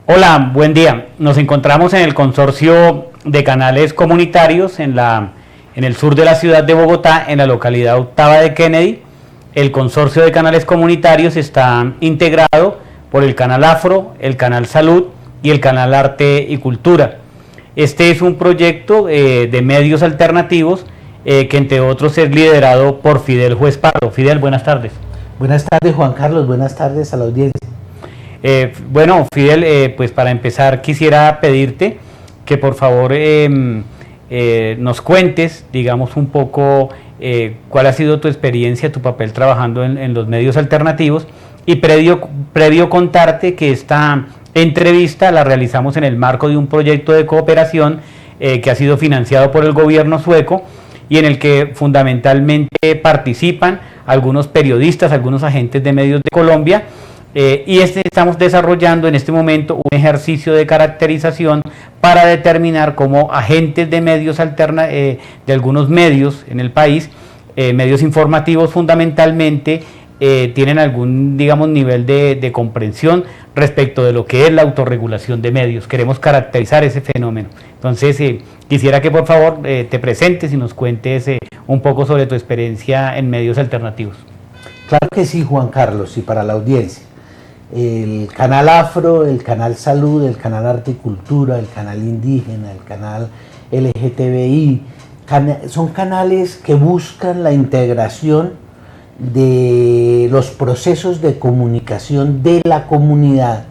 Hola, buen día. Nos encontramos en el consorcio de canales comunitarios en el sur de la ciudad de Bogotá, en la localidad octava de Kennedy. El consorcio de canales comunitarios está integrado por el canal Afro, el canal Salud y el canal Arte y Cultura. Este es un proyecto de medios alternativos que entre otros es liderado por Fidel Juez Pardo. Fidel, buenas tardes. Buenas tardes, Juan Carlos, buenas tardes a la audiencia. Bueno, Fidel, pues para empezar quisiera pedirte que por favor nos cuentes, digamos, un poco cuál ha sido tu experiencia, tu papel trabajando en los medios alternativos, y previo contarte que esta entrevista la realizamos en el marco de un proyecto de cooperación que ha sido financiado por el gobierno sueco y en el que fundamentalmente participan algunos periodistas, algunos agentes de medios de Colombia. Y estamos desarrollando en este momento un ejercicio de caracterización para determinar cómo agentes de medios de algunos medios en el país, medios informativos fundamentalmente, tienen algún, digamos, nivel de comprensión respecto de lo que es la autorregulación de medios. Queremos caracterizar ese fenómeno. Entonces, quisiera que por favor te presentes y nos cuentes un poco sobre tu experiencia en medios alternativos. Claro que sí, Juan Carlos, y para la audiencia. El canal Afro, el canal Salud, el canal Arte y Cultura, el canal Indígena, el canal LGTBI, son canales que buscan la integración de los procesos de comunicación de la comunidad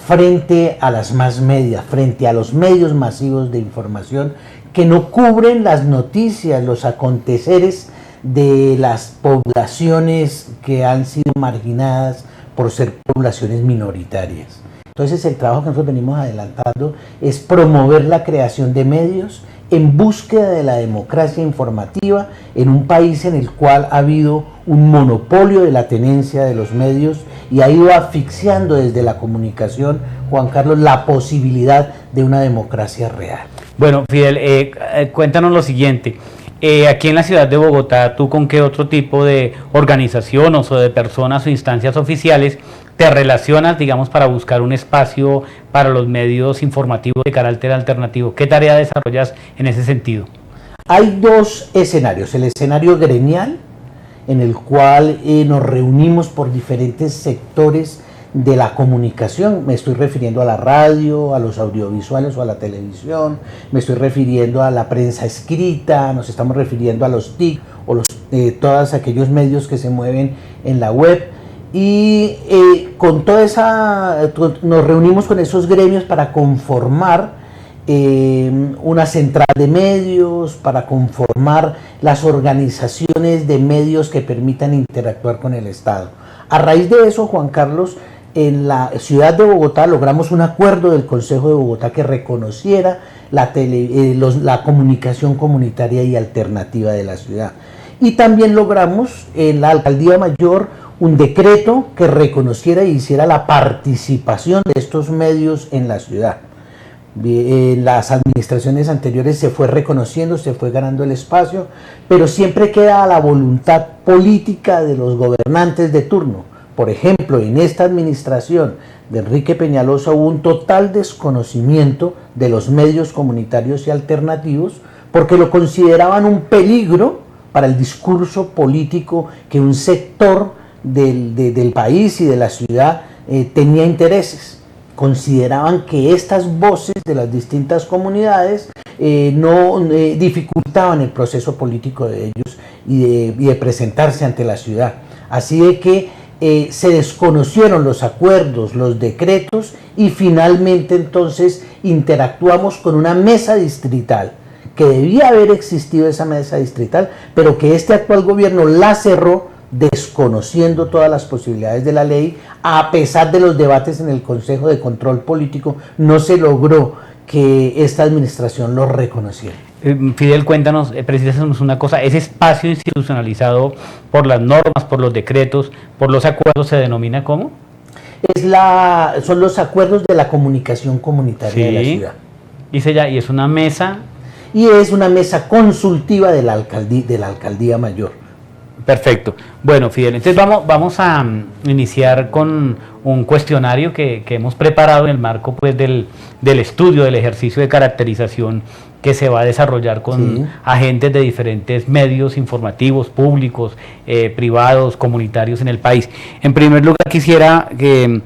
frente a las más medias, frente a los medios masivos de información que no cubren las noticias, los aconteceres de las poblaciones que han sido marginadas por ser poblaciones minoritarias. Entonces el trabajo que nosotros venimos adelantando es promover la creación de medios en búsqueda de la democracia informativa en un país en el cual ha habido un monopolio de la tenencia de los medios y ha ido asfixiando desde la comunicación, Juan Carlos, la posibilidad de una democracia real. Bueno, Fidel, cuéntanos lo siguiente. Aquí en la ciudad de Bogotá, ¿tú con qué otro tipo de organizaciones o de personas o instancias oficiales te relacionas, digamos, para buscar un espacio para los medios informativos de carácter alternativo? ¿Qué tarea desarrollas en ese sentido? Hay dos escenarios. El escenario gremial, en el cual nos reunimos por diferentes sectores de la comunicación. Me estoy refiriendo a la radio, a los audiovisuales o a la televisión, me estoy refiriendo a la prensa escrita, nos estamos refiriendo a los TIC o todos aquellos medios que se mueven en la web, y con toda nos reunimos con esos gremios para conformar una central de medios, para conformar las organizaciones de medios que permitan interactuar con el Estado. A raíz de eso, Juan Carlos, en la ciudad de Bogotá logramos un acuerdo del Consejo de Bogotá que reconociera la comunicación comunitaria y alternativa de la ciudad. Y también logramos en la Alcaldía Mayor un decreto que reconociera y hiciera la participación de estos medios en la ciudad. En las administraciones anteriores se fue reconociendo, se fue ganando el espacio, pero siempre queda la voluntad política de los gobernantes de turno. Por ejemplo, en esta administración de Enrique Peñalosa hubo un total desconocimiento de los medios comunitarios y alternativos porque lo consideraban un peligro para el discurso político que un sector del país y de la ciudad tenía intereses. Consideraban que estas voces de las distintas comunidades no dificultaban el proceso político de ellos y de presentarse ante la ciudad. Así de que se desconocieron los acuerdos, los decretos, y finalmente entonces interactuamos con una mesa distrital, que debía haber existido esa mesa distrital, pero que este actual gobierno la cerró desconociendo todas las posibilidades de la ley. A pesar de los debates en el Consejo de Control Político, no se logró que esta administración lo reconociera. Fidel, cuéntanos, precísanos una cosa, ese espacio institucionalizado por las normas, por los decretos, por los acuerdos, ¿se denomina cómo? Son los acuerdos de la comunicación comunitaria de la ciudad. Dice ya, y es una mesa. Y es una mesa consultiva de la alcaldía mayor. Perfecto. Bueno, Fidel, entonces vamos a iniciar con un cuestionario que hemos preparado en el marco pues del estudio, del ejercicio de caracterización que se va a desarrollar con agentes de diferentes medios informativos, públicos, privados, comunitarios en el país. En primer lugar, quisiera que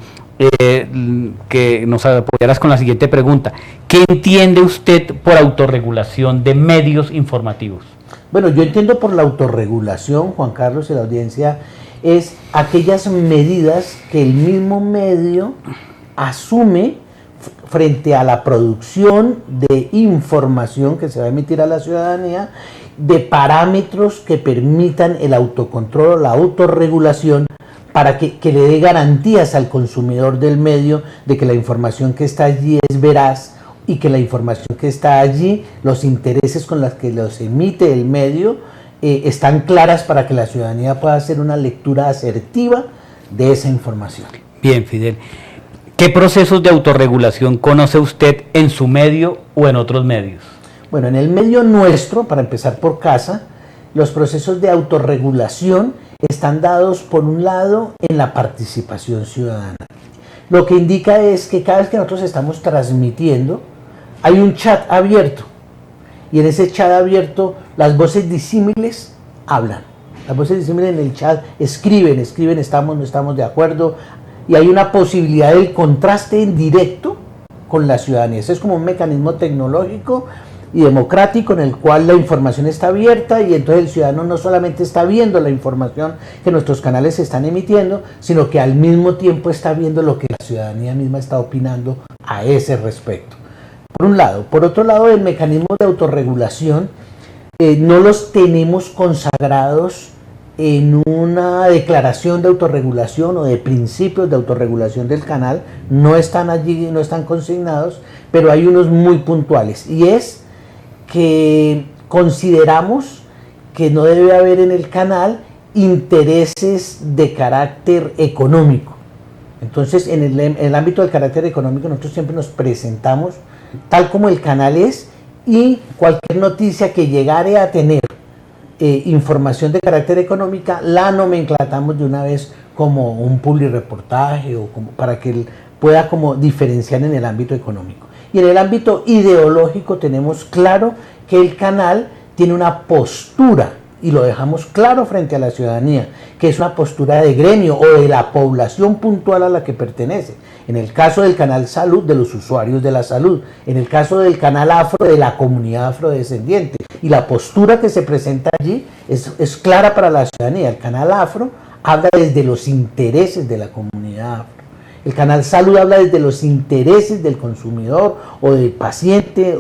nos apoyaras con la siguiente pregunta. ¿Qué entiende usted por autorregulación de medios informativos? Bueno, yo entiendo por la autorregulación, Juan Carlos y la audiencia, es aquellas medidas que el mismo medio asume frente a la producción de información que se va a emitir a la ciudadanía, de parámetros que permitan el autocontrol o la autorregulación para que le dé garantías al consumidor del medio de que la información que está allí es veraz y que la información que está allí, los intereses con los que los emite el medio, están claras para que la ciudadanía pueda hacer una lectura asertiva de esa información. Bien, Fidel. ¿Qué procesos de autorregulación conoce usted en su medio o en otros medios? Bueno, en el medio nuestro, para empezar por casa, los procesos de autorregulación están dados, por un lado, en la participación ciudadana. Lo que indica es que cada vez que nosotros estamos transmitiendo, hay un chat abierto. Y en ese chat abierto, las voces disímiles hablan. Las voces disímiles en el chat escriben, estamos, no estamos de acuerdo. Y hay una posibilidad del contraste en directo con la ciudadanía. Ese es como un mecanismo tecnológico y democrático en el cual la información está abierta y entonces el ciudadano no solamente está viendo la información que nuestros canales están emitiendo, sino que al mismo tiempo está viendo lo que la ciudadanía misma está opinando a ese respecto. Por un lado. Por otro lado, el mecanismo de autorregulación no los tenemos consagrados en una declaración de autorregulación o de principios de autorregulación del canal, no están allí, no están consignados, pero hay unos muy puntuales, y es que consideramos que no debe haber en el canal intereses de carácter económico. Entonces, en el ámbito del carácter económico, nosotros siempre nos presentamos tal como el canal es, y cualquier noticia que llegare a tener información de carácter económica, la nomenclatamos de una vez como un publireportaje o como para que él pueda como diferenciar en el ámbito económico. Y en el ámbito ideológico tenemos claro que el canal tiene una postura, y lo dejamos claro frente a la ciudadanía, que es una postura de gremio o de la población puntual a la que pertenece. En el caso del canal Salud, de los usuarios de la salud. En el caso del canal Afro, de la comunidad afrodescendiente. Y la postura que se presenta allí es clara para la ciudadanía. El canal Afro habla desde los intereses de la comunidad afro. El canal Salud habla desde los intereses del consumidor o del paciente,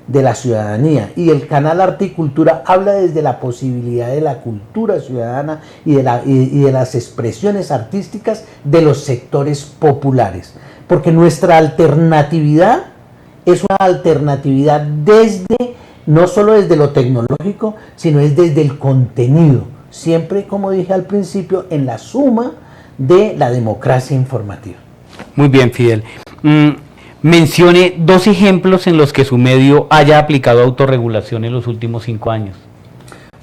de la ciudadanía, y el canal Arte y Cultura habla desde la posibilidad de la cultura ciudadana y de las expresiones artísticas de los sectores populares, porque nuestra alternatividad es una alternatividad no solo desde lo tecnológico, sino es desde el contenido, siempre, como dije al principio, en la suma de la democracia informativa. Muy bien, Fidel. Mencione 2 ejemplos en los que su medio haya aplicado autorregulación en los últimos 5 años.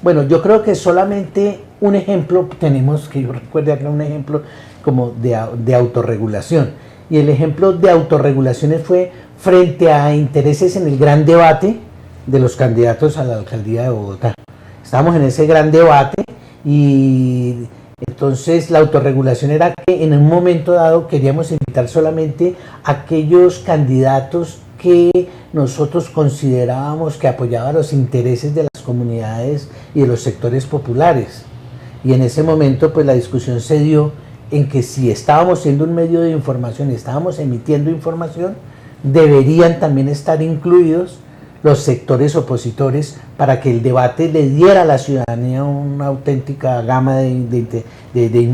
Bueno, yo creo que solamente un ejemplo tenemos, que yo recuerde acá un ejemplo como de autorregulación. Y el ejemplo de autorregulación fue frente a intereses en el gran debate de los candidatos a la alcaldía de Bogotá. Estábamos en ese gran debate y entonces la autorregulación era que en un momento dado queríamos invitar solamente a aquellos candidatos que nosotros considerábamos que apoyaban los intereses de las comunidades y de los sectores populares. Y en ese momento pues la discusión se dio en que si estábamos siendo un medio de información y estábamos emitiendo información, deberían también estar incluidos los sectores opositores para que el debate le diera a la ciudadanía una auténtica gama de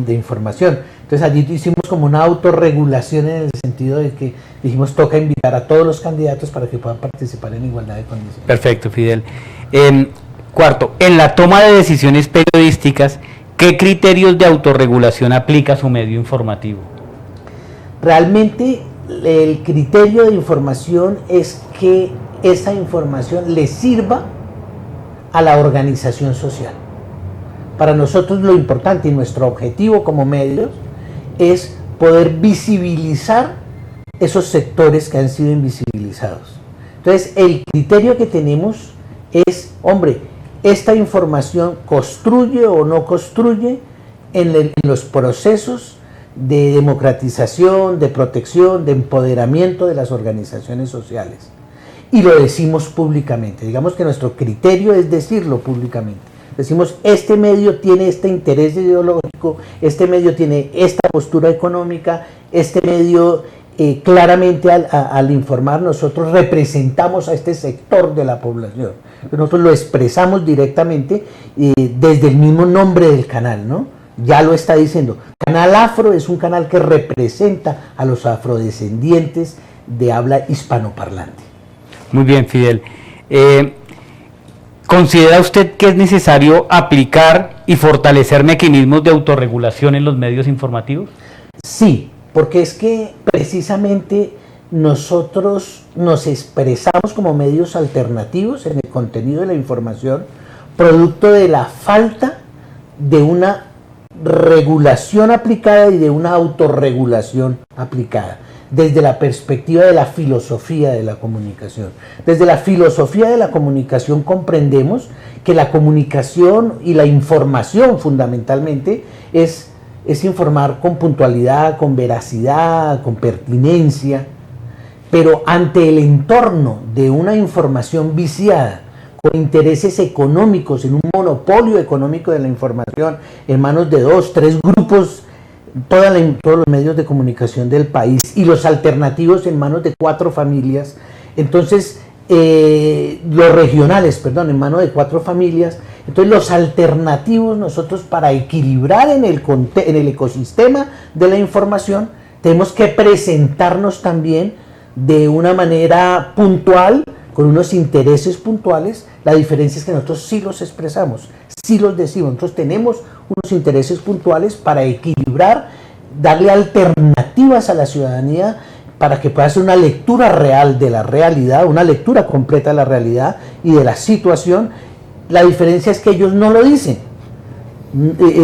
información. Entonces allí hicimos como una autorregulación en el sentido de que dijimos toca invitar a todos los candidatos para que puedan participar en igualdad de condiciones. Perfecto, Fidel. Cuarto, en la toma de decisiones periodísticas, ¿qué criterios de autorregulación aplica su medio informativo? Realmente el criterio de información es que esa información le sirva a la organización social. Para nosotros lo importante y nuestro objetivo como medios es poder visibilizar esos sectores que han sido invisibilizados. Entonces, el criterio que tenemos es, hombre, esta información construye o no construye en los procesos de democratización, de protección, de empoderamiento de las organizaciones sociales. Y lo decimos públicamente. Digamos que nuestro criterio es decirlo públicamente. Decimos, este medio tiene este interés ideológico, este medio tiene esta postura económica, este medio claramente al informar nosotros representamos a este sector de la población. Nosotros lo expresamos directamente desde el mismo nombre del canal, ¿no? Ya lo está diciendo. Canal Afro es un canal que representa a los afrodescendientes de habla hispanoparlante. Muy bien, Fidel. ¿Considera usted que es necesario aplicar y fortalecer mecanismos de autorregulación en los medios informativos? Sí, porque es que precisamente nosotros nos expresamos como medios alternativos en el contenido de la información, producto de la falta de una regulación aplicada y de una autorregulación aplicada, desde la perspectiva de la filosofía de la comunicación. Desde la filosofía de la comunicación comprendemos que la comunicación y la información fundamentalmente es informar con puntualidad, con veracidad, con pertinencia, pero ante el entorno de una información viciada, con intereses económicos, en un monopolio económico de la información, en manos de 2, 3 grupos, todos los medios de comunicación del país, y los alternativos en manos de 4 familias, entonces los regionales, perdón, en manos de 4 familias, entonces los alternativos nosotros para equilibrar en el ecosistema de la información tenemos que presentarnos también de una manera puntual, con unos intereses puntuales. La diferencia es que nosotros sí los expresamos, sí los decimos, nosotros tenemos unos intereses puntuales para equilibrar, darle alternativas a la ciudadanía para que pueda hacer una lectura real de la realidad, una lectura completa de la realidad y de la situación. La diferencia es que ellos no lo dicen,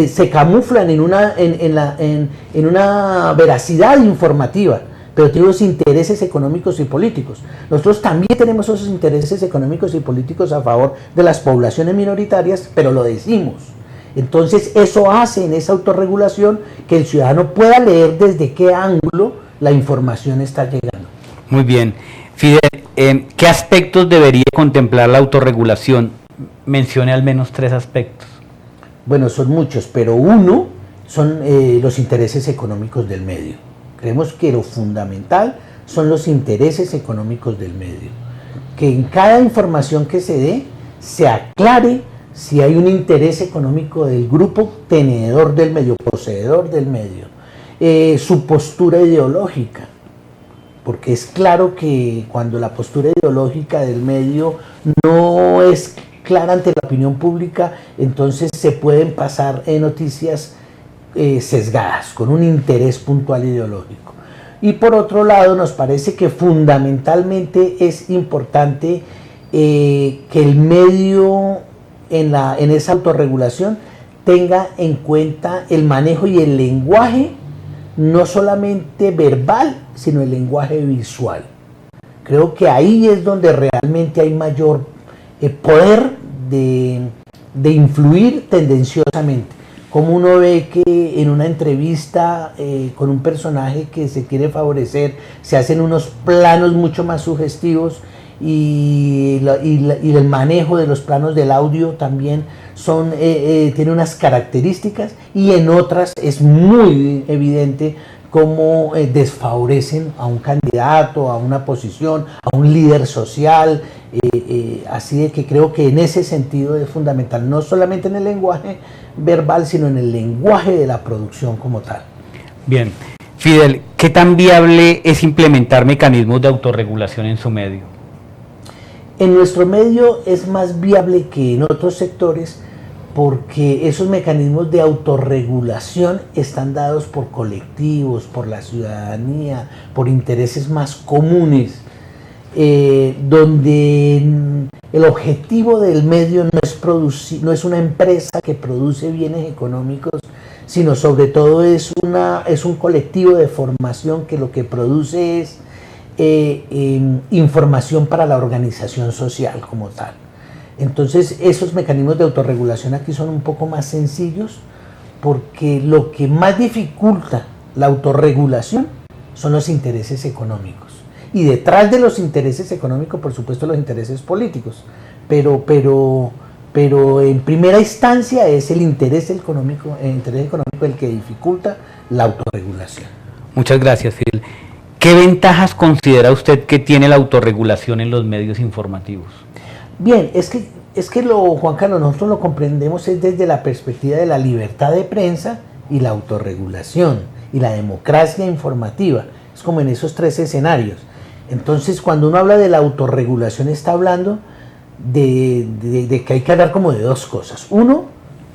se camuflan en una veracidad informativa, pero tienen los intereses económicos y políticos. Nosotros también tenemos esos intereses económicos y políticos a favor de las poblaciones minoritarias, pero lo decimos. Entonces eso hace en esa autorregulación que el ciudadano pueda leer desde qué ángulo la información está llegando. Muy bien. Fidel, ¿qué aspectos debería contemplar la autorregulación? Mencione al menos 3 aspectos. Bueno, son muchos, pero uno son los intereses económicos del medio. Creemos que lo fundamental son los intereses económicos del medio. Que en cada información que se dé se aclare si hay un interés económico del grupo tenedor del medio, poseedor del medio, su postura ideológica, porque es claro que cuando la postura ideológica del medio no es clara ante la opinión pública, entonces se pueden pasar noticias sesgadas, con un interés puntual ideológico. Y por otro lado, nos parece que fundamentalmente es importante que el medio en esa autorregulación tenga en cuenta el manejo y el lenguaje, no solamente verbal, sino el lenguaje visual. Creo que ahí es donde realmente hay mayor poder de influir tendenciosamente. Como uno ve que en una entrevista con un personaje que se quiere favorecer, se hacen unos planos mucho más sugestivos y el manejo de los planos del audio también tiene unas características, y en otras es muy evidente cómo desfavorecen a un candidato, a una posición, a un líder social. Así de que creo que en ese sentido es fundamental, no solamente en el lenguaje verbal, sino en el lenguaje de la producción como tal. Bien. Fidel, ¿qué tan viable es implementar mecanismos de autorregulación en su medio? En nuestro medio es más viable que en otros sectores, porque esos mecanismos de autorregulación están dados por colectivos, por la ciudadanía, por intereses más comunes. donde el objetivo del medio no es una empresa que produce bienes económicos, sino sobre todo es un colectivo de formación que lo que produce es información para la organización social como tal. Entonces esos mecanismos de autorregulación aquí son un poco más sencillos, porque lo que más dificulta la autorregulación son los intereses económicos. Y detrás de los intereses económicos, por supuesto, los intereses políticos. Pero en primera instancia es el interés económico el que dificulta la autorregulación. Muchas gracias, Fidel. ¿Qué ventajas considera usted que tiene la autorregulación en los medios informativos? Bien, es que Juan Carlos, nosotros lo comprendemos es desde la perspectiva de la libertad de prensa y la autorregulación y la democracia informativa. Es como en esos tres escenarios. Entonces, cuando uno habla de la autorregulación, está hablando de que hay que hablar como de dos cosas. Uno,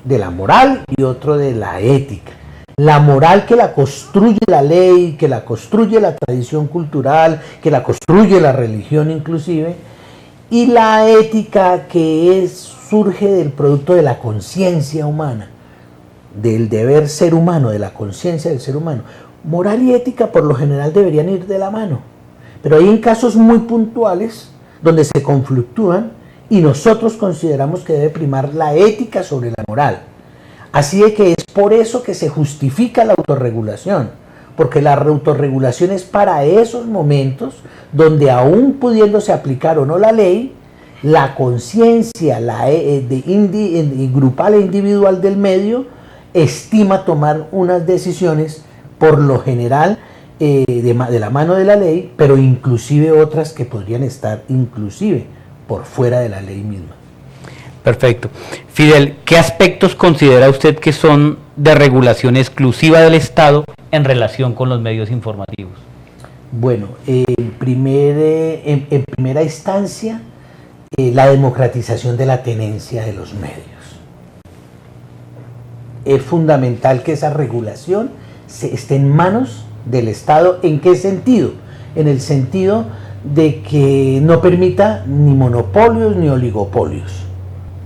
de la moral, y otro de la ética. La moral, que la construye la ley, que la construye la tradición cultural, que la construye la religión inclusive, y la ética, que surge del producto de la conciencia humana, del deber ser humano, de la conciencia del ser humano. Moral y ética por lo general deberían ir de la mano, pero hay en casos muy puntuales donde se conflictúan y nosotros consideramos que debe primar la ética sobre la moral. Así de que es por eso que se justifica la autorregulación, porque la autorregulación es para esos momentos donde, aún pudiéndose aplicar o no la ley, la conciencia grupal e individual del medio estima tomar unas decisiones, por lo general de la mano de la ley, pero inclusive otras que podrían estar inclusive por fuera de la ley misma. Perfecto. Fidel, ¿qué aspectos considera usted que son de regulación exclusiva del Estado en relación con los medios informativos? Bueno, en primera instancia, la democratización de la tenencia de los medios. Es fundamental que esa regulación esté en manos del Estado. ¿En qué sentido? En el sentido de que no permita ni monopolios ni oligopolios,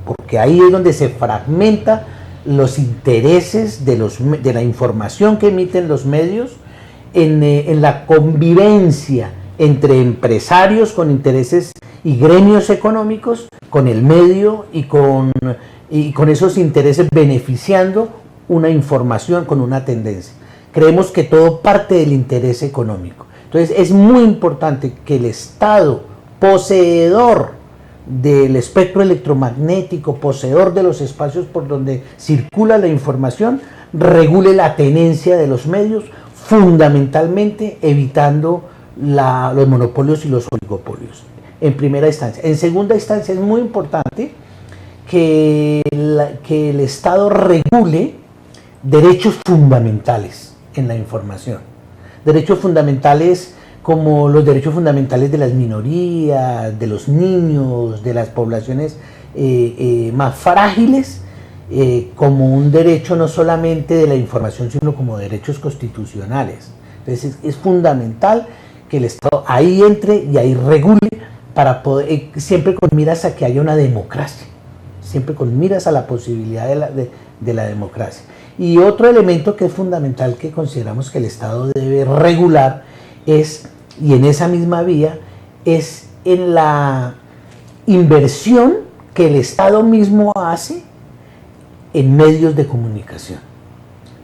porque ahí es donde se fragmenta los intereses de la información que emiten los medios en la convivencia entre empresarios con intereses y gremios económicos, con el medio y con esos intereses beneficiando una información con una tendencia. Creemos que todo parte del interés económico. Entonces es muy importante que el Estado, poseedor del espectro electromagnético, poseedor de los espacios por donde circula la información, regule la tenencia de los medios, fundamentalmente evitando los monopolios y los oligopolios, en primera instancia. En segunda instancia, es muy importante que el Estado regule derechos fundamentales en la información. Derechos fundamentales como los derechos fundamentales de las minorías, de los niños, de las poblaciones más frágiles, como un derecho no solamente de la información, sino como derechos constitucionales. Entonces es fundamental que el Estado ahí entre y ahí regule, para poder, siempre con miras a que haya una democracia, siempre con miras a la posibilidad de la democracia. Y otro elemento que es fundamental, que consideramos que el Estado debe regular, y en esa misma vía, es en la inversión que el Estado mismo hace en medios de comunicación.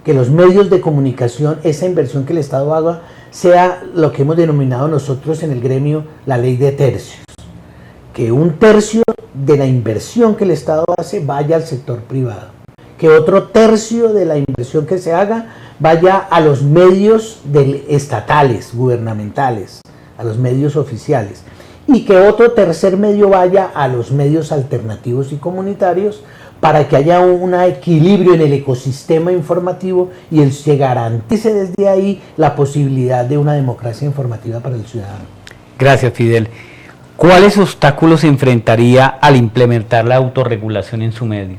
Que los medios de comunicación, esa inversión que el Estado haga, sea lo que hemos denominado nosotros en el gremio la ley de tercios. Que un tercio de la inversión que el Estado hace vaya al sector privado. Que otro tercio de la inversión que se haga vaya a los medios estatales, gubernamentales, a los medios oficiales, y que otro tercer medio vaya a los medios alternativos y comunitarios, para que haya un equilibrio en el ecosistema informativo y se garantice desde ahí la posibilidad de una democracia informativa para el ciudadano. Gracias, Fidel. ¿Cuáles obstáculos se enfrentaría al implementar la autorregulación en su medio?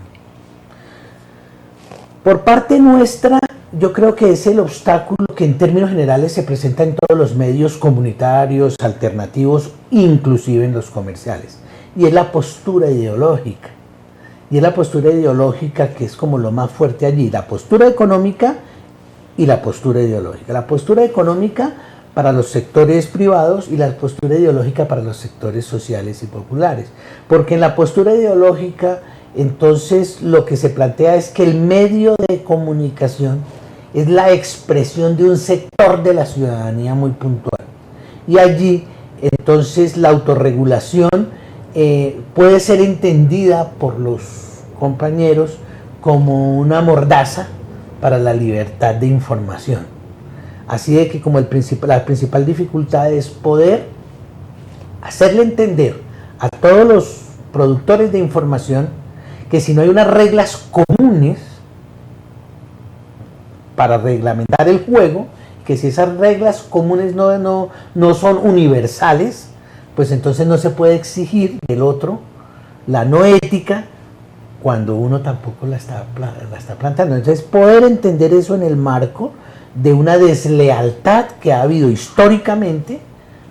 Por parte nuestra, yo creo que es el obstáculo que en términos generales se presenta en todos los medios comunitarios, alternativos, inclusive en los comerciales, y es la postura ideológica. Y es la postura ideológica que es como lo más fuerte allí, la postura económica y la postura ideológica. La postura económica para los sectores privados y la postura ideológica para los sectores sociales y populares. Porque en la postura ideológica, entonces, lo que se plantea es que el medio de comunicación es la expresión de un sector de la ciudadanía muy puntual. Y allí, entonces, la autorregulación puede ser entendida por los compañeros como una mordaza para la libertad de información. Así de que como la principal dificultad es poder hacerle entender a todos los productores de información que si no hay unas reglas comunes para reglamentar el juego, que si esas reglas comunes no son universales, pues entonces no se puede exigir del otro la no ética cuando uno tampoco la está planteando. Entonces poder entender eso en el marco de una deslealtad que ha habido históricamente,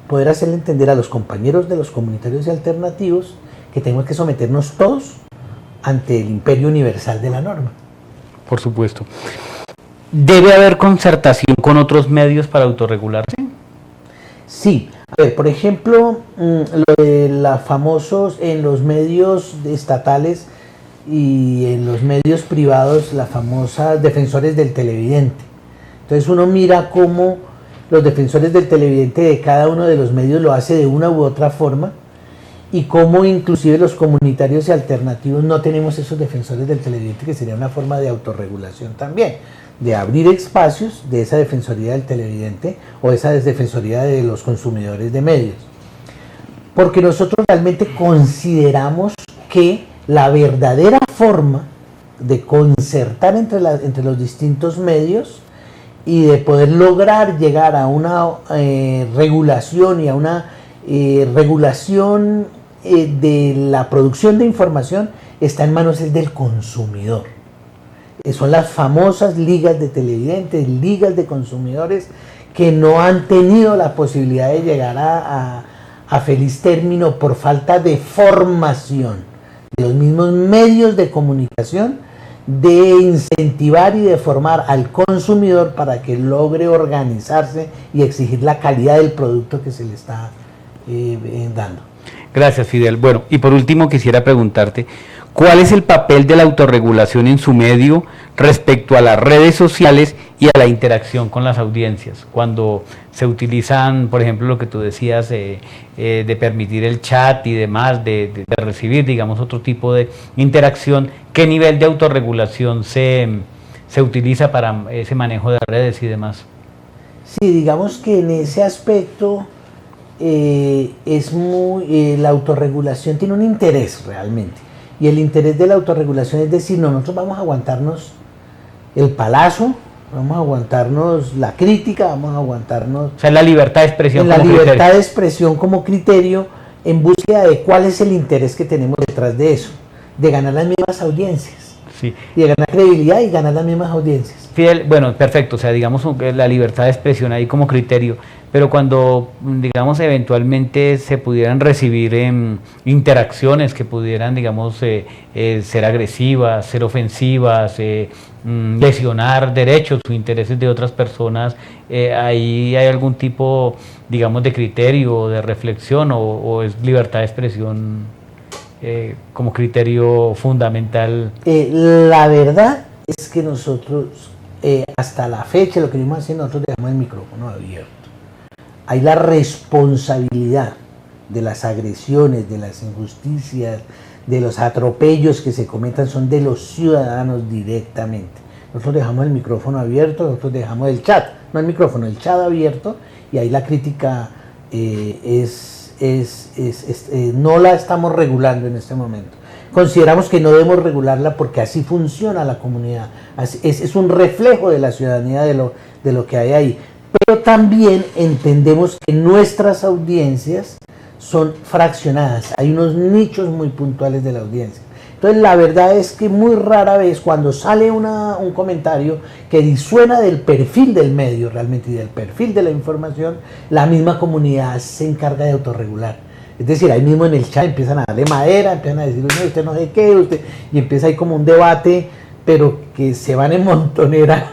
poder hacerle entender a los compañeros de los comunitarios y alternativos que tenemos que someternos todos ante el imperio universal de la norma. Por supuesto. ¿Debe haber concertación con otros medios para autorregularse? Sí. A ver, por ejemplo, lo de los famosos en los medios estatales y en los medios privados, las famosas defensores del televidente. Entonces uno mira cómo los defensores del televidente de cada uno de los medios lo hace de una u otra forma, y cómo inclusive los comunitarios y alternativos no tenemos esos defensores del televidente, que sería una forma de autorregulación también, de abrir espacios de esa defensoría del televidente o esa defensoría de los consumidores de medios. Porque nosotros realmente consideramos que la verdadera forma de concertar entre los distintos medios y de poder lograr llegar a una regulación y a una regulación de la producción de información está en manos del consumidor. Son las famosas ligas de televidentes, ligas de consumidores que no han tenido la posibilidad de llegar a feliz término por falta de formación de los mismos medios de comunicación, de incentivar y de formar al consumidor para que logre organizarse y exigir la calidad del producto que se le está dando. Gracias, Fidel. Bueno, y por último quisiera preguntarte, ¿cuál es el papel de la autorregulación en su medio respecto a las redes sociales y a la interacción con las audiencias? Cuando se utilizan, por ejemplo, lo que tú decías, de permitir el chat y demás, de recibir, digamos, otro tipo de interacción, ¿qué nivel de autorregulación se utiliza para ese manejo de redes y demás? Sí, digamos que en ese aspecto la autorregulación tiene un interés realmente. Y el interés de la autorregulación es decir, no, nosotros vamos a aguantarnos el palazo, vamos a aguantarnos la crítica, vamos a aguantarnos... O sea, la libertad de expresión como criterio. La libertad de expresión como criterio en búsqueda de cuál es el interés que tenemos detrás de eso, de ganar las mismas audiencias. Sí. Y de ganar credibilidad y ganar las mismas audiencias. Fidel, bueno, perfecto, o sea, digamos la libertad de expresión ahí como criterio, pero cuando, digamos, eventualmente se pudieran recibir interacciones que pudieran, digamos, ser agresivas, ser ofensivas, lesionar derechos o intereses de otras personas, ¿ahí hay algún tipo, digamos, de criterio, de reflexión o es libertad de expresión como criterio fundamental? La verdad es que nosotros, hasta la fecha, lo que venimos haciendo, nosotros dejamos el micrófono abierto. Hay la responsabilidad de las agresiones, de las injusticias, de los atropellos que se cometan, son de los ciudadanos directamente. Nosotros dejamos el micrófono abierto, nosotros dejamos el chat, no el micrófono, el chat abierto, y ahí la crítica no la estamos regulando en este momento. Consideramos que no debemos regularla porque así funciona la comunidad, es un reflejo de la ciudadanía de lo que hay ahí. Pero también entendemos que nuestras audiencias son fraccionadas, hay unos nichos muy puntuales de la audiencia. Entonces la verdad es que muy rara vez cuando sale un comentario que disuena del perfil del medio realmente y del perfil de la información, la misma comunidad se encarga de autorregular. Es decir, ahí mismo en el chat empiezan a darle madera, empiezan a decir, no, usted no sé qué, usted, y empieza ahí como un debate, pero que se van en montonera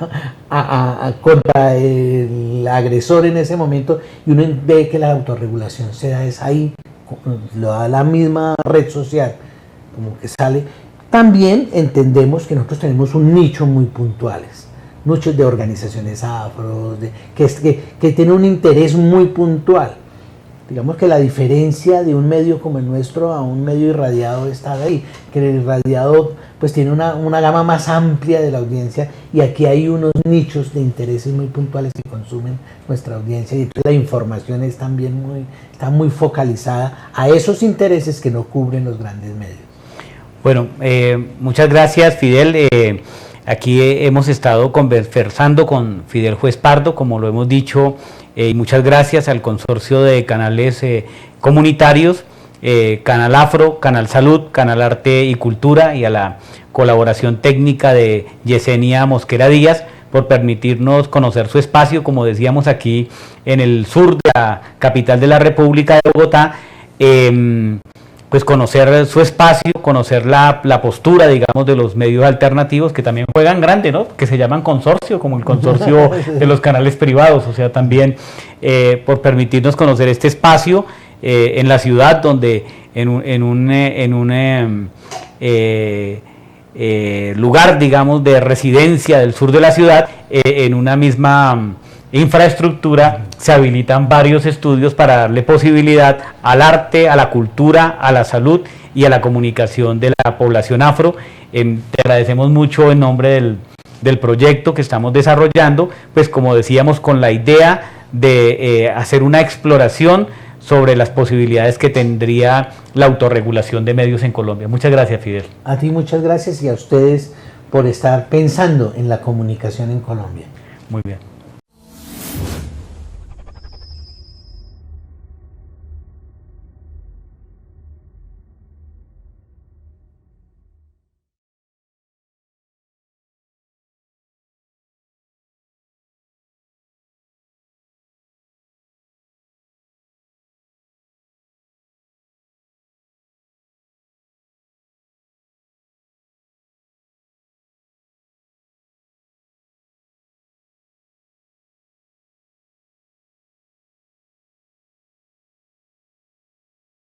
contra el agresor en ese momento, y uno ve que la autorregulación se da es ahí, lo da la misma red social, como que sale. También entendemos que nosotros tenemos un nicho muy puntuales, nichos de organizaciones afro, que tienen un interés muy puntual. Digamos que la diferencia de un medio como el nuestro a un medio irradiado está ahí, que el irradiado pues tiene una gama más amplia de la audiencia, y aquí hay unos nichos de intereses muy puntuales que consumen nuestra audiencia, y entonces la información es también está muy focalizada a esos intereses que no cubren los grandes medios. Bueno, muchas gracias, Fidel. Aquí hemos estado conversando con Fidel Juez Pardo, como lo hemos dicho, y muchas gracias al consorcio de canales comunitarios, Canal Afro, Canal Salud, Canal Arte y Cultura, y a la colaboración técnica de Yesenia Mosquera Díaz por permitirnos conocer su espacio, como decíamos, aquí en el sur de la capital de la República de Bogotá. Pues conocer su espacio, conocer la postura, digamos, de los medios alternativos que también juegan grande, ¿no? Que se llaman consorcio, como el consorcio de los canales privados, o sea, también por permitirnos conocer este espacio en la ciudad, donde en un lugar, digamos, de residencia del sur de la ciudad, en una misma infraestructura, se habilitan varios estudios para darle posibilidad al arte, a la cultura, a la salud y a la comunicación de la población afro. Te agradecemos mucho en nombre del proyecto que estamos desarrollando, pues como decíamos, con la idea de hacer una exploración sobre las posibilidades que tendría la autorregulación de medios en Colombia. Muchas gracias, Fidel. A ti muchas gracias, y a ustedes por estar pensando en la comunicación en Colombia. Muy bien.